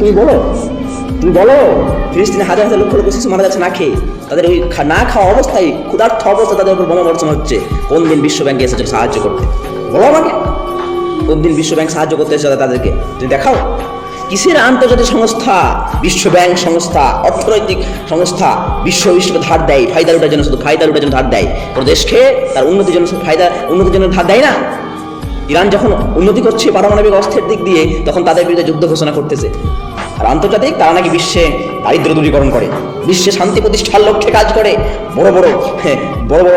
তুমি বলো, তুমি বলো ফিলিস্তিনে হাজার হাজার লক্ষ লক্ষ শিশু মারা যাচ্ছে না খেয়ে, তাদের ওই না খাওয়া অবস্থায় ক্ষুধার্থ অবস্থা তাদের উপর বোমা বর্ষণ হচ্ছে। কোন দিন বিশ্ব ব্যাংকে এসেছে সাহায্য করতে? বলো আমাকে, কোন দিন বিশ্ব ব্যাংক সাহায্য করতে এসেছে তাদেরকে? তুমি দেখাও। কিসের আন্তর্জাতিক সংস্থা, বিশ্ব ব্যাংক সংস্থা, অর্থনৈতিক সংস্থা বিশ্বকে ধার দেয় ফায়দা লুটার জন্য, শুধু ফায়দা লুটার জন্য ধার দেয়। কোনো দেশকে তার উন্নতির জন্য উন্নতির জন্য ধার দেয় না। ইরান যখন উন্নতি করছে পারমাণবিক অস্ত্রের দিক দিয়ে, তখন তাদের বিরুদ্ধে যুদ্ধ ঘোষণা করতেছে। আর আন্তর্জাতিক তারা নাকি বিশ্বে দারিদ্র দূরীকরণ করে, বিশ্বে শান্তি প্রতিষ্ঠার লক্ষ্যে কাজ করে। বড় বড়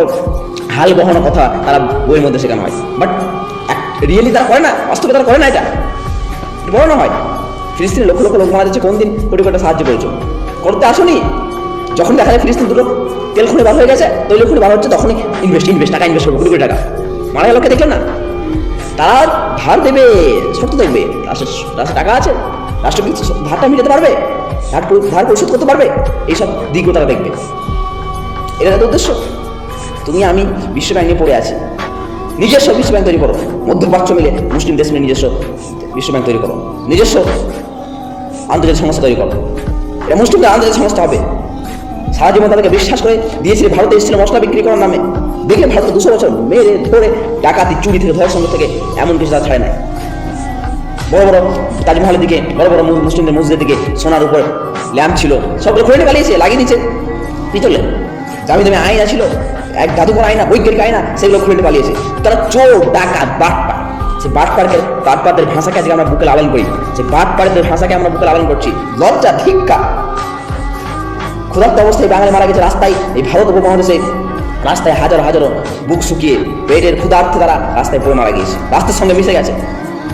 হাল বহানো কথা তারা বইয়ের মধ্যে শেখানো হয়, বাট রিয়েলি তারা করে না, বাস্তবে তারা করে না। এটা বড় না হয়। ফিলিস্তিনের লক্ষ লক্ষ লোক মারা যাচ্ছে, কোন দিন কোটি কোটি সাহায্য করেছো? করতে আসনি। যখন দেখা যায় ফিলিস্তিন দুটো তেল খুঁড়ে বার হয়ে গেছে, তৈল খুঁড়ে বার হচ্ছে, তখনই টাকা ইনভেস্ট করবো, কোটি কোটি টাকা। মারা গেল লোককে দেখলেন না? তারা ধার দেবে, শর্ত দেখবে, রাষ্ট্রের টাকা আছে, রাষ্ট্র কি ধারটা মিটাতে পারবে, ধার পরিশোধ করতে পারবে, এইসব দিকগুলো তারা দেখবে। এটা তাদের উদ্দেশ্য। তুমি আমি বিশ্ব ব্যাংক নিয়ে পড়ে আছি, নিজস্ব বিশ্ব ব্যাংক তৈরি করো, মধ্যপ্রাচ্য মিলে মুসলিম দেশ মিলে নিজস্ব বিশ্ব ব্যাংক তৈরি করো, নিজস্ব আন্তর্জাতিক সংস্থা তৈরি করো। এটা মুসলিমদের আন্তর্জাতিক সংস্থা হবে। সারা জীবন তাদেরকে বিশ্বাস করে দিয়েছিল, ভারতে এসেছিল মশলা বিক্রি করার নামে। দেখে ভারতে 200 বছর মেরে ধরে ডাকাতি, চুরি থেকে ধর্ষণ থেকে এমন কিছু তারা ছাড়ে নাই। বড় বড় তাজমহলের দিকে, বড় বড় মুসলিমদের মসজিদের দিকে সোনার উপর ল্যাম্প ছিল, সবগুলো খুলে নিয়ে পালিয়েছে, লাগিয়ে দিচ্ছে পিতলে। দামি দামি আয়না ছিল, এক জাদুঘর আয়না, বৈজ্ঞানিক আয়না, সেগুলো খুলে নিয়ে পালিয়েছে। তারা চোর, ডাকাত, বাটপার। সে বাটপারদের ভাষাকে আজকে আমরা বুকে লালন করি, সে বাটপারদের ভাষাকে আমরা বুকে লালন করছি। লজ্জা, ধিক্কার। ক্ষুধার্ত অবস্থায় বাঙালি মারা গেছে রাস্তায়, এই ভারত উপমহাদেশে রাস্তায় হাজারো হাজারো বুক শুকিয়ে পেটের ক্ষুধার্থে তারা রাস্তায় পড়ে মারা গিয়েছে, রাস্তার সঙ্গে মিশে গেছে।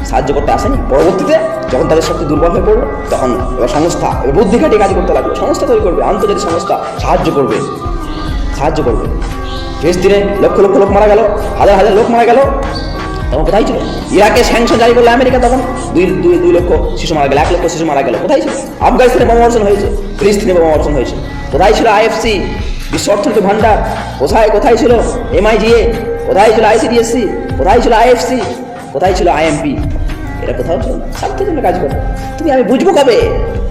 সাহায্য করতে আসেনি। পরবর্তীতে যখন তাদের শক্তি দুর্বল হয়ে পড়লো, তখন সংস্থা বুদ্ধি খাটিয়ে কাজ করতে লাগলো, সংস্থা তৈরি করবে, আন্তর্জাতিক সংস্থা সাহায্য করবে। ফিলিস্তিনে লক্ষ লক্ষ লোক মারা গেল, হাজার হাজার লোক মারা গেল, তখন কোথায় ছিল? ইরাকে স্যাংশন জারি করলো আমেরিকা, তখন দুই লক্ষ শিশু মারা গেল, 1 লক্ষ শিশু মারা গেল। কোথায় ছিল? আফগানিস্তানে বোমাবর্ষণ হয়েছে, ফিলিস্তিনে বোমাবর্ষণ হয়েছে। কোথায় ছিল IFC, বিশ্ব অর্থনৈতিক ভান্ডার? কোথায় ছিল MIGA? কোথায় ছিল ICDSC? কোথায় ছিল IFC? কোথায় ছিল IMP? এটা কোথাও ছিল না। স্বার্থের জন্য কাজ করো। তুমি আমি বুঝবো কবে,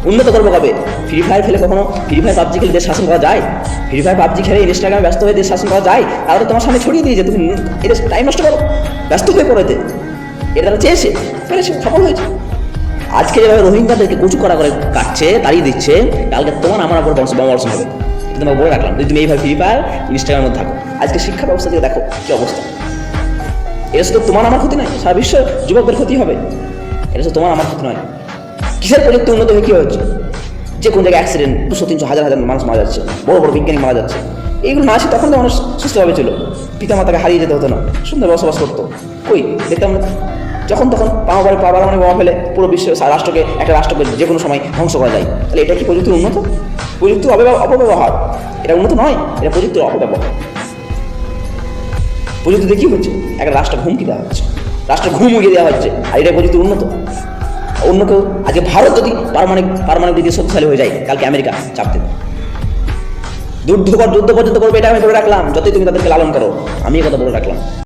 উন্নত করবো কবে? ফ্রি ফায়ার খেলে কখনো PUBG খেলে দেশ শাসন করা যায়? PUBG খেলে ইনস্টাগ্রামে ব্যস্ত হয়ে দেশ শাসন করা যায়? তারা তো তোমার সামনে ছড়িয়ে দিয়েছে, তুমি এটা টাইম নষ্ট করো, ব্যস্ত হয়ে পড়েতে। এটা তারা চেয়েছে, পেরেছে, সফল হয়েছে। আজকে যেভাবে রোহিঙ্গাদেরকে কচু করা করে কাটছে, তাড়িয়ে দিচ্ছে, কালকে তোমার আমার উপর বোমাবর্ষণ হবে। তোমাকে বলে রাখলাম, যদি তুমি এইভাবে ফ্রি ফায়ার ইনস্টাগ্রামের মধ্যে থাকো। আজকে শিক্ষা ব্যবস্থা থেকে দেখো কি অবস্থা। এটা শুধু তোমার আমার ক্ষতি নয়, সারা বিশ্ব যুবকদের ক্ষতি হবে। এটা শুধু তোমার আমার ক্ষতি নয়। কিসের প্রযুক্তি উন্নত হয়ে কী হচ্ছে? যে কোন জায়গায় অ্যাক্সিডেন্ট, 200-300 হাজার হাজার মানুষ মারা যাচ্ছে, বড় বড় বিজ্ঞানী মারা যাচ্ছে। এইগুলো না আসে তখন তো মানুষ সুস্থভাবে ছিল, পিতা মাতাকে হারিয়ে যেতে হতো না, সুন্দর বসবাস করতো। কই দেখতাম না? যখন তখন পারমাণবিক বোমা ফেলে পুরো বিশ্ব একটা রাষ্ট্রকে যে কোনো সময় ধ্বংস করা যায়। তাহলে এটা কি প্রযুক্তির উন্নত? প্রযুক্তির অপব্যবহার। এটা উন্নত নয়, এটা প্রযুক্তির অপব্যবহার। প্রযুক্তি দিয়ে কী হচ্ছে? একটা রাষ্ট্র হুমকি দেওয়া হচ্ছে, রাষ্ট্রের ঘুম উগিয়ে দেওয়া হচ্ছে, আর এটা প্রযুক্তি উন্নত। অন্য কেউ আজকে ভারত যদি পারমাণবিক দিকে শক্তিশালী হয়ে যায়, কালকে আমেরিকা চাপ দেবে, যুদ্ধ পর্যন্ত করবে। এটা আমি বলে রাখলাম, যতই তুমি তাদেরকে লালন করো, আমি কথা বলে রাখলাম।